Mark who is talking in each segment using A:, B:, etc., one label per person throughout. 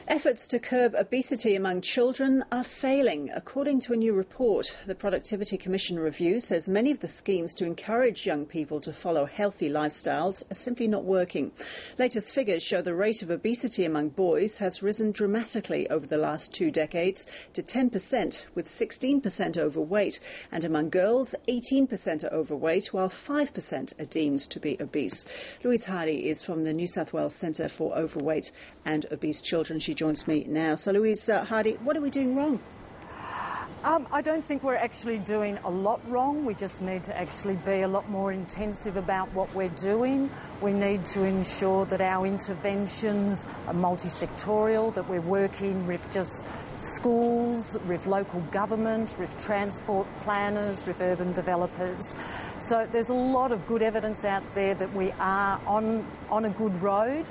A: Efforts to curb obesity among children are failing. According to a new report, the Productivity Commission review says many of the schemes to encourage young people to follow healthy lifestyles are simply not working. Latest figures show the rate of obesity among boys has risen dramatically over the last 2 decades to 10%, with 16% overweight, and among girls, 18% are overweight, while 5% are deemed to be obese. Louise Hardy is from the New South Wales Centre for Overweight and Obese Children. She joins me now. So, Louise Hardy, what are we doing wrong?
B: I don't think we're actually doing a lot wrong. We just need to actually be a lot more intensive about what we're doing. We need to ensure that our interventions are multi-sectorial, that we're working with just schools, with local government, with transport planners, with urban developers. So there's a lot of good evidence out there that we are on a good road.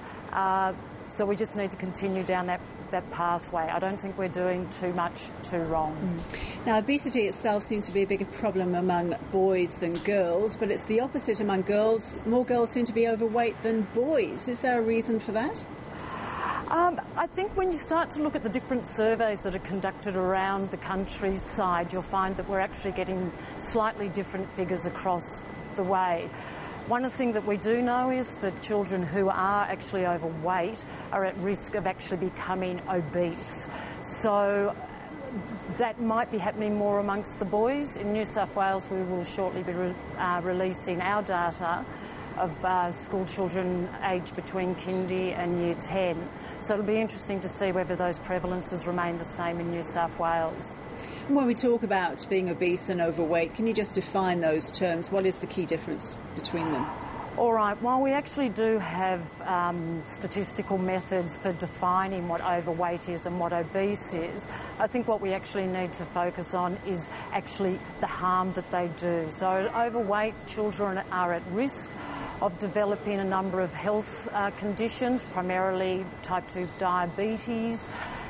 B: So we just need to continue down that pathway. I don't think we're doing too much too wrong.
A: Now, obesity itself seems to be a bigger problem among boys than girls, but it's the opposite among girls. More girls seem to be overweight than boys. Is there a reason for that?
B: I think when you start to look at the different surveys that are conducted around the countryside, you'll find that we're actually getting slightly different figures across the way. One of the things that we do know is that children who are actually overweight are at risk of actually becoming obese. So that might be happening more amongst the boys. In New South Wales, we will shortly be releasing our data of school children aged between kindy and year 10. So it'll be interesting to see whether those prevalences remain the same in New South Wales.
A: When we talk about being obese and overweight, can you just define those terms? What is the key difference between them?
B: All right, while we actually do have statistical methods for defining what overweight is and what obese is, I think what we actually need to focus on is actually the harm that they do. So overweight children are at risk of developing a number of health conditions, primarily type 2 diabetes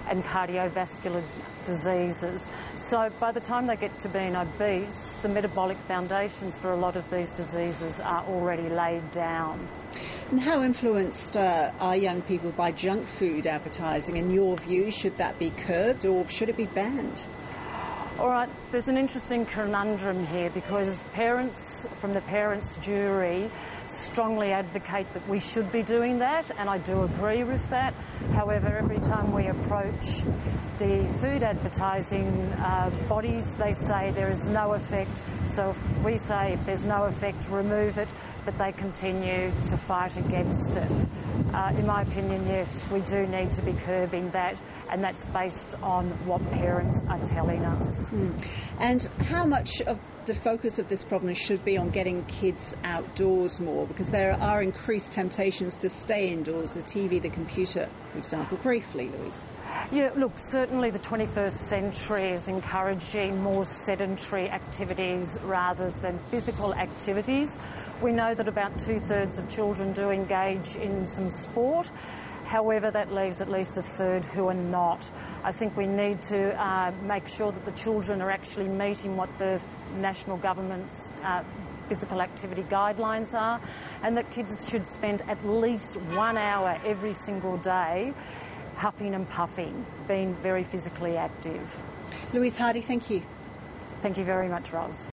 B: and cardiovascular diseases. So by the time they get to being obese, the metabolic foundations for a lot of these diseases are already laid down.
A: And how influenced are young people by junk food advertising? In your view, should that be curbed or should it be banned?
B: All right, there's an interesting conundrum here because parents from the parents' jury strongly advocate that we should be doing that, and I do agree with that. However, every time we approach the food advertising bodies, they say there is no effect. So if we say if there's no effect, remove it, but they continue to fight against it. In my opinion, yes, we do need to be curbing that, and that's based on what parents are telling us.
A: And how much of the focus of this problem should be on getting kids outdoors more? Because there are increased temptations to stay indoors, the TV, the computer, for example. Briefly, Louise.
B: Yeah, look, certainly the 21st century is encouraging more sedentary activities rather than physical activities. We know that about 2/3 of children do engage in some sport. However, that leaves at least a third who are not. I think we need to make sure that the children are actually meeting what the national government's physical activity guidelines are, and that kids should spend at least 1 hour every single day huffing and puffing, being very physically active.
A: Louise Hardy, thank you.
B: Thank you very much, Ros.